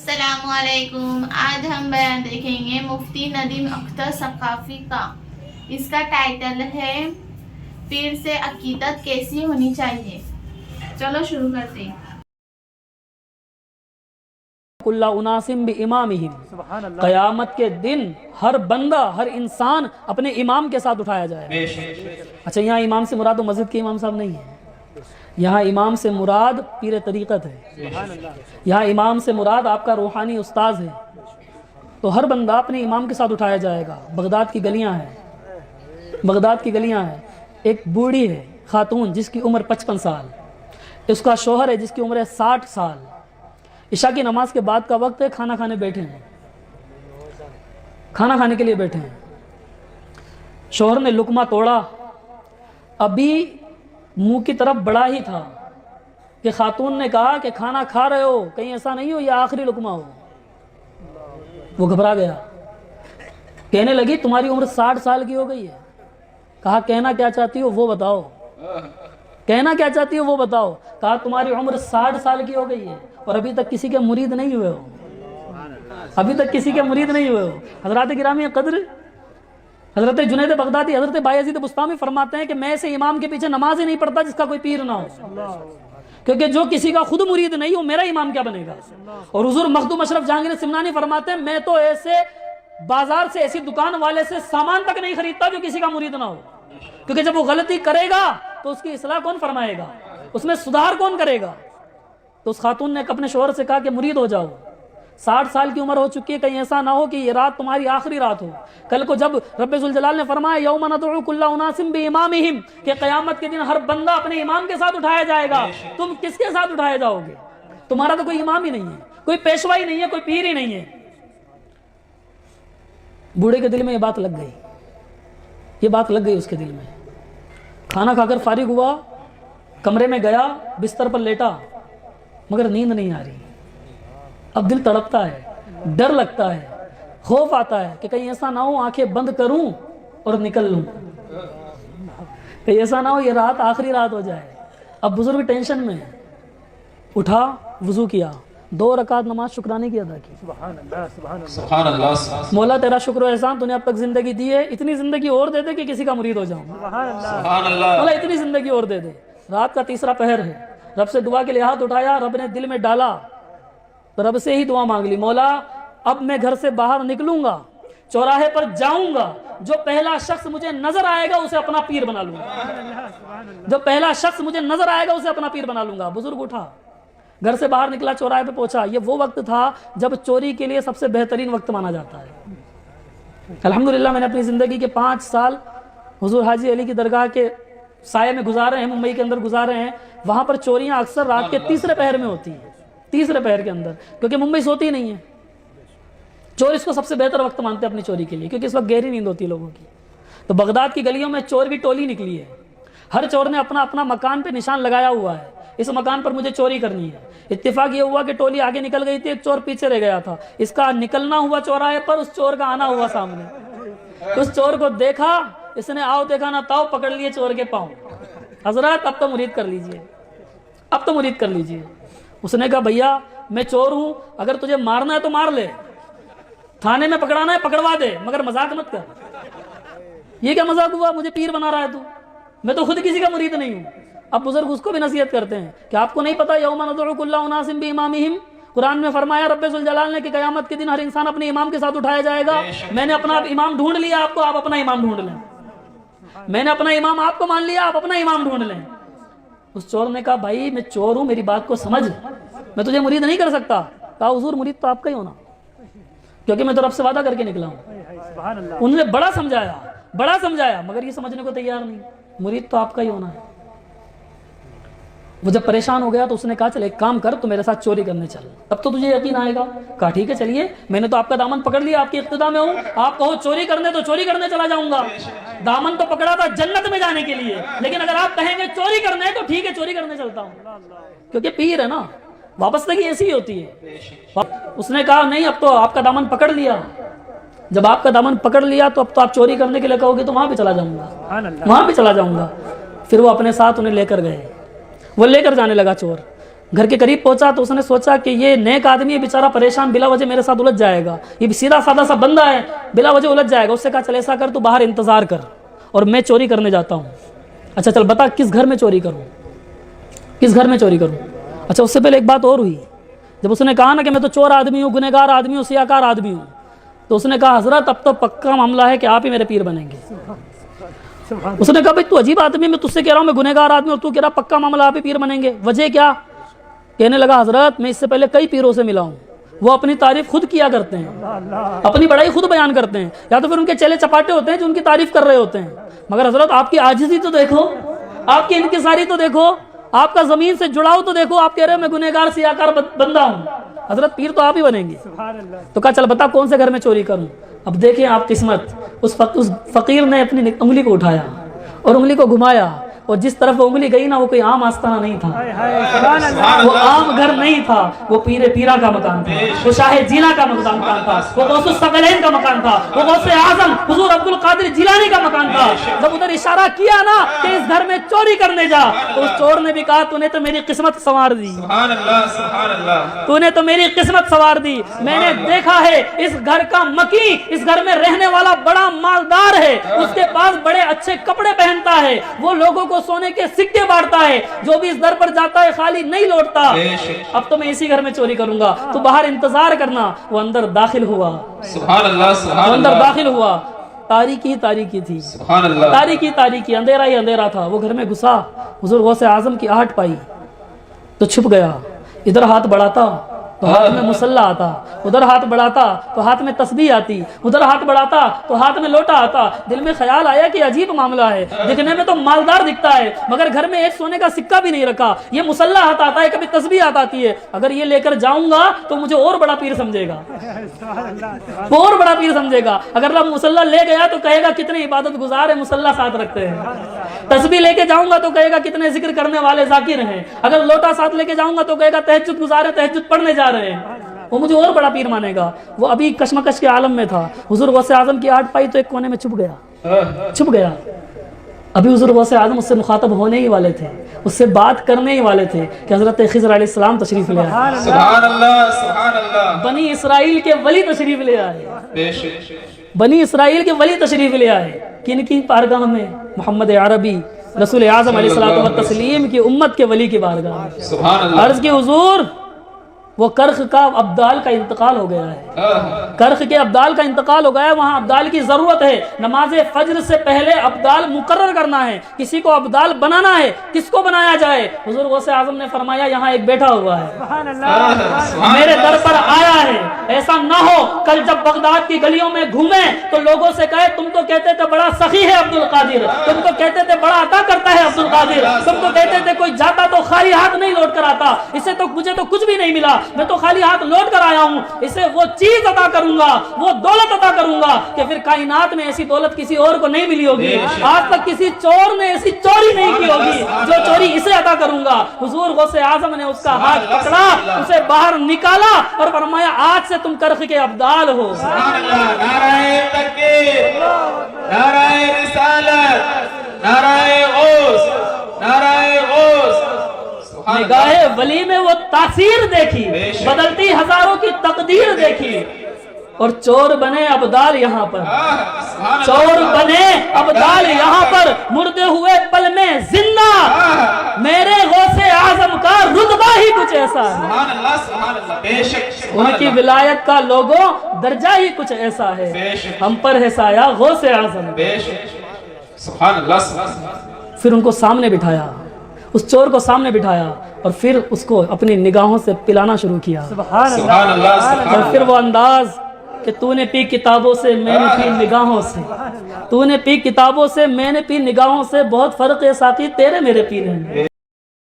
السلام علیکم. آج ہم بیان دیکھیں گے مفتی ندیم اختر ثقافی کا. اس کا ٹائٹل ہے پیر سے عقیدت کیسی ہونی چاہیے. چلو شروع کرتے ہیں. کل اناسم بامامہم، قیامت کے دن ہر بندہ، ہر انسان اپنے امام کے ساتھ اٹھایا جائے. اچھا، یہاں امام سے مراد مسجد کے امام صاحب نہیں ہے، یہاں امام سے مراد پیر طریقت ہے. یہاں امام سے مراد آپ کا روحانی استاذ ہے. تو ہر بندہ اپنے امام کے ساتھ اٹھایا جائے گا. بغداد کی گلیاں ہیں، بغداد کی گلیاں ہیں. ایک بوڑھی ہے خاتون جس کی عمر 55 سال، اس کا شوہر ہے جس کی عمر ہے 60 سال. عشاء کی نماز کے بعد کا وقت ہے، کھانا کھانے بیٹھے ہیں، کھانا کھانے کے لیے بیٹھے ہیں. شوہر نے لقمہ توڑا، ابھی منہ کی طرف بڑھا ہی تھا کہ خاتون نے کہا کہ کھانا کھا رہے ہو، کہیں ایسا نہیں ہو یہ آخری لقمہ ہو. وہ گھبرا گیا، کہنے لگی تمہاری عمر 60 سال کی ہو گئی ہے. کہا کہنا کیا چاہتی ہو وہ بتاؤ، کہنا کیا چاہتی ہو وہ بتاؤ. کہا تمہاری عمر 60 سال کی ہو گئی ہے اور ابھی تک کسی کے مرید نہیں ہوئے ہو، ابھی تک کسی کے مرید نہیں ہوئے ہو. حضرات گرامی قدر، حضرت جنید بغدادی، حضرت بایزید بستامی فرماتے ہیں کہ میں ایسے امام کے پیچھے نماز ہی نہیں پڑھتا جس کا کوئی پیر نہ ہو، کیونکہ جو کسی کا خود مرید نہیں ہو میرا امام کیا بنے گا. اور حضور مخدوم اشرف جہانگیر سمنانی فرماتے ہیں میں تو ایسے بازار سے، ایسی دکان والے سے سامان تک نہیں خریدتا جو کسی کا مرید نہ ہو، کیونکہ جب وہ غلطی کرے گا تو اس کی اصلاح کون فرمائے گا، اس میں سدھار کون کرے گا. تو اس خاتون نے اپنے شوہر سے کہا کہ مرید ہو جاؤ، 60 سال کی عمر ہو چکی ہے، کہیں ایسا نہ ہو کہ یہ رات تمہاری آخری رات ہو. کل کو جب رب ذوالجلال نے فرمایا یوم ندعو کل اناس بامامہم، کہ قیامت کے دن ہر بندہ اپنے امام کے ساتھ اٹھایا جائے گا، تم کس کے ساتھ اٹھائے جاؤ گے؟ تمہارا تو کوئی امام ہی نہیں ہے، کوئی پیشوا ہی نہیں ہے، کوئی پیر ہی نہیں ہے. بوڑھے کے دل میں یہ بات لگ گئی، یہ بات لگ گئی اس کے دل میں. کھانا کھا کر فارغ ہوا، کمرے میں گیا، بستر پر لیٹا، مگر نیند نہیں آ رہی. اب دل تڑپتا ہے، ڈر لگتا ہے، خوف آتا ہے کہ کہیں ایسا نہ ہو آنکھیں بند کروں اور نکل لوں، کہیں ایسا نہ ہو یہ رات آخری رات ہو جائے. اب بزرگ ٹینشن میں اٹھا، وضو کیا، 2 رکعت نماز شکرانے کی ادا کی. سبحان اللہ. مولا تیرا شکر و احسان، تو نے اب تک زندگی دی ہے، اتنی زندگی اور دے دے کہ کسی کا مرید ہو جاؤں. سبحان اللہ. مولا اتنی زندگی اور دے دے. رات کا تیسرا پہر ہے، رب سے دعا کے لیے ہاتھ اٹھایا، رب نے دل میں ڈالا تو رب سے ہی دعا مانگ لی، مولا اب میں گھر سے باہر نکلوں گا، چوراہے پر جاؤں گا، جو پہلا شخص مجھے نظر آئے گا اسے اپنا پیر بنا لوں گا، جو پہلا شخص مجھے نظر آئے گا اسے اپنا پیر بنا لوں گا. بزرگ اٹھا، گھر سے باہر نکلا، چوراہے پہ پہنچا. یہ وہ وقت تھا جب چوری کے لیے سب سے بہترین وقت مانا جاتا ہے. الحمدللہ میں نے اپنی زندگی کے 5 سال حضور حاجی علی کی درگاہ کے سائے میں گزارے ہیں، ممبئی کے اندر گزارے ہیں. وہاں پر چوریاں اکثر رات کے تیسرے پہر میں ہوتی ہیں، تیسرے پہر کے اندر، کیونکہ ممبئی سوتی نہیں ہے. چور اس کو سب سے بہتر وقت مانتے ہیں اپنی چوری کے لیے، کیونکہ اس وقت گہری نیند ہوتی ہے لوگوں کی. تو بغداد کی گلیوں میں چور کی ٹولی نکلی ہے، ہر چور نے اپنا اپنا مکان پہ نشان لگایا ہوا ہے، اس مکان پر مجھے چوری کرنی ہے. اتفاق یہ ہوا کہ ٹولی آگے نکل گئی تھی، ایک چور پیچھے رہ گیا تھا. اس کا نکلنا ہوا چوراہے پر، اس چور کا آنا ہوا سامنے. اس چور کو دیکھا، اس نے آؤ دیکھا نہ تاؤ، پکڑ لیے چور کے پاؤں. حضرات اب تو مرید کر لیجئے، اب تو مرید کر لیجئے. اس نے کہا بھیا میں چور ہوں، اگر تجھے مارنا ہے تو مار لے، تھانے میں پکڑانا ہے پکڑوا دے، مگر مذاق مت کر. یہ کیا مذاق ہوا، مجھے پیر بنا رہا ہے تو، میں تو خود کسی کا مرید نہیں ہوں. اب بزرگ اس کو بھی نصیحت کرتے ہیں کہ آپ کو نہیں پتا یوم ندعو کل اناس بامامہم، قرآن میں فرمایا رب ذوالجلال نے کہ قیامت کے دن ہر انسان اپنے امام کے ساتھ اٹھایا جائے گا. میں نے اپنا امام ڈھونڈ لیا، آپ کو آپ اپنا امام ڈھونڈ لیں. میں نے اپنا امام آپ کو مان لیا، آپ اپنا امام ڈھونڈ لیں. اس چور نے کہا بھائی میں چور ہوں، میری بات کو سمجھ، میں تجھے مرید نہیں کر سکتا. کہا حضور مرید تو آپ کا ہی ہونا، کیونکہ میں تو رب سے وعدہ کر کے نکلا ہوں. انہوں نے بڑا سمجھایا، بڑا سمجھایا، مگر یہ سمجھنے کو تیار نہیں، مرید تو آپ کا ہی ہونا ہے. وہ جب پریشان ہو گیا تو اس نے کہا چل ایک کام کر، تو میرے ساتھ چوری کرنے چل، تب تو تجھے یقین آئے گا. کہا ٹھیک ہے چلیے، میں نے تو آپ کا دامن پکڑ لیا، آپ کی اقتدا میں ہوں، آپ کہو چوری کرنے تو چوری کرنے چلا جاؤں گا. دامن تو پکڑا تھا جنت میں جانے کے لیے، لیکن اگر آپ کہیں گے چوری کرنے تو ٹھیک ہے چوری کرنے چلتا ہوں، کیونکہ پیر ہے نا، وابستگی ایسی ہوتی ہے. اس نے کہا نہیں اب تو آپ کا دامن پکڑ لیا، جب آپ کا دامن پکڑ لیا تو اب تو آپ چوری کرنے کے لیے کہو گے تو وہاں بھی چلا جاؤں گا، وہاں بھی چلا جاؤں گا. پھر وہ اپنے ساتھ انہیں لے کر گئے، وہ لے کر جانے لگا چور. گھر کے قریب پہنچا تو اس نے سوچا کہ یہ نیک آدمی ہے بیچارہ پریشان بلا وجہ میرے ساتھ الجھ جائے گا، یہ بھی سیدھا سادہ سا بندہ ہے بلا وجہ الجھ جائے گا۔ اس سے کہا چل ایسا کر تو باہر انتظار کر اور میں چوری کرنے جاتا ہوں۔ اچھا چل بتا کس گھر میں چوری کروں، کس گھر میں چوری کروں؟ اچھا اس سے پہلے ایک بات اور ہوئی، جب اس نے کہا نا کہ میں تو چور آدمی ہوں، گنہگار آدمی ہوں، سیاکار آدمی ہوں، تو اس نے کہا حضرت اب تو پکا معاملہ ہے کہ آپ ہی میرے پیر بنیں گے۔ اس نے کہا بھائی تو عجیب آدمی، میں تجھ سے کہہ رہا ہوں میں گنہگار آدمی ہوں اور تو کہہ رہا پکا معاملہ آپ ہی پیر بنیں گے، وجہ کیا؟ کہنے لگا حضرت میں اس سے پہلے کئی پیروں سے ملا ہوں، وہ اپنی تعریف خود کیا کرتے ہیں، اپنی بڑائی خود بیان کرتے ہیں، یا تو پھر ان کے چیلے چپاٹے ہوتے ہیں جو ان کی تعریف کر رہے ہوتے ہیں، مگر حضرت آپ کی عاجزی تو دیکھو، آپ کی انکساری تو دیکھو، آپ کا زمین سے جڑاؤ تو دیکھو، آپ کہہ رہے ہو میں گنہگار سیاکار بندہ ہوں، حضرت پیر تو آپ ہی بنیں گے۔ تو کہا چل بتا کون سے گھر میں چوری کروں؟ اب دیکھیں آپ قسمت، اس فقیر نے اپنی انگلی کو اٹھایا اور انگلی کو گھمایا، اور جس طرف وہ انگلی گئی نا وہ کوئی عام آستانہ نہیں تھا، وہ عام گھر نہیں تھا، وہ پیر پیرا کا مکان تھا، وہ شاہ جینا کا مکان تھا، وہ غوث الثقلین کا مکان تھا، وہ غوث اعظم حضور عبد القادر جیلانی کا مکان تھا۔ جب ادھر اشارہ کیا نا کہ اس گھر میں چوری کرنے جا، تو اس چور نے بھی کہا تو نے تو میری قسمت سنوار دی، سبحان اللہ سبحان اللہ، تو نے تو میری قسمت سنوار دی۔ میں نے دیکھا ہے اس گھر کا مکی، اس گھر میں رہنے والا بڑا مالدار ہے، اس کے پاس بڑے اچھے کپڑے پہنتا ہے، وہ لوگوں کو سونے کے سکے بانٹتا ہے، جو بھی اس در پر جاتا ہے خالی نہیں لوٹتا۔ اب تو میں اسی گھر میں چوری کروں گا، تو باہر انتظار کرنا۔ وہ اندر داخل ہوا، سبحان اللہ سبحان وہ اندر اللہ، داخل ہوا، تاریکی تاریکی تھی، سبحان اللہ، تاریکی تاریکی، اندھیرا ہی اندھیرا تھا۔ وہ گھر میں گھسا، حضور غوث اعظم کی آہٹ پائی تو چھپ گیا، ادھر ہاتھ بڑھاتا تو ہاتھ میں مسلح آتا، ادھر ہاتھ بڑھاتا تو ہاتھ میں تسبیح آتی، ادھر ہاتھ بڑھاتا تو ہاتھ میں لوٹا آتا۔ دل میں خیال آیا کہ عجیب معاملہ ہے، دکھنے میں تو مالدار دکھتا ہے مگر گھر میں ایک سونے کا سکہ بھی نہیں رکھا، یہ مسلح ہاتھ آتا ہے، کبھی تسبیح ہاتھ آتی ہے، اگر یہ لے کر جاؤں گا تو مجھے اور بڑا پیر سمجھے گا، وہ اور بڑا پیر سمجھے گا۔ اگر رب مسلح لے گیا تو کہے گا کتنے عبادت گزار ہیں، مسلح ساتھ رکھتے ہیں۔ تسبیح لے کے جاؤں گا تو کہے گا کتنے ذکر کرنے والے ذاکر ہیں، اگر لوٹا ساتھ لے کے جاؤں گا تو کہے گا تہجد گزار ہیں، تہجد پڑھنے جا رہے ہیں، وہ مجھے اور بڑا پیر مانے گا۔ وہ ابھی کشمکش کے عالم میں تھا، حضور غوث اعظم کی آہٹ پائی تو ایک کونے میں چھپ گیا۔ ابھی حضور غوث اعظم اس سے مخاطب ہونے ہی والے تھے، اس سے بات کرنے ہی والے تھے کہ حضرت خضر علیہ السلام تشریف لے آئے، سبحان اللہ سبحان اللہ، بنی اسرائیل کے ولی تشریف لے آئے، بے شک، بنی اسرائیل کے ولی تشریف لے آئے۔ کن کی بارگاہ میں؟ محمد عربی رسول اعظم علیہ الصلوۃ والتسلیم کی امت کے ولی کی بارگاہ میں۔ سبحان اللہ، عرض کی حضور وہ کرخ کا ابدال کا انتقال ہو گیا ہے، کرخ کے ابدال کا انتقال ہو گیا ہے، وہاں ابدال کی ضرورت ہے، نماز فجر سے پہلے ابدال مقرر کرنا ہے، کسی کو ابدال بنانا ہے، کس کو بنایا جائے؟ حضور غوث اعظم نے فرمایا یہاں ایک بیٹھا ہوا ہے، میرے در پر آیا ہے، ایسا نہ ہو کل جب بغداد کی گلیوں میں گھومیں تو لوگوں سے کہے تم تو کہتے تھے بڑا سخی ہے عبد القادر، تم تو کہتے تھے بڑا عطا کرتا ہے عبد القادر، تم تو کہتے تھے کوئی جاتا تو خالی ہاتھ نہیں لوٹ کر آتا، اسے تو مجھے تو کچھ بھی نہیں ملا، میں تو خالی ہاتھ لوٹ کر آیا ہوں، اسے وہ چیز عطا کروں گا، وہ دولت عطا کروں گا کہ پھر کائنات میں ایسی دولت کسی اور کو نہیں ملی ہوگی، آج تک کسی چور نے ایسی چوری نہیں کی ہوگی جو چوری اسے عطا کروں گا۔ حضور غوث اعظم نے اس کا ہاتھ پکڑا، اسے باہر نکالا اور فرمایا آج سے تم کرخ کے ابدال ہو۔ سبحان اللہ، نعرہ تکبیر، نعرہ رسالت، نعرہ غوث، نعرہ غوث، نگاہ ولی میں وہ تاثیر دیکھی، بدلتی ہزاروں کی تقدیر دیکھی، اور چور بنے ابدال یہاں پر، چور بنے ابدال یہاں پر، مردے ہوئے پل میں زندہ، میرے غوث اعظم کا رتبہ ہی کچھ ایسا ہے، سبحان اللہ سبحان اللہ، بے شک، ان کی ولایت کا لوگو درجہ ہی کچھ ایسا ہے، ہم پر ہے سایہ غوث اعظم۔ بے شک، سبحان اللہ سبحان اللہ، پھر ان کو سامنے بٹھایا، اس چور کو سامنے بٹھایا اور پھر اس کو اپنی نگاہوں سے پلانا شروع کیا، سبحان اللہ سبحان اور پھر وہ انداز کہ تو نے پی کتابوں سے میں نے پی نگاہوں سے، تو نے پی کتابوں سے میں نے پی نگاہوں سے، بہت فرق ہے ساتھی تیرے میرے پینے میں۔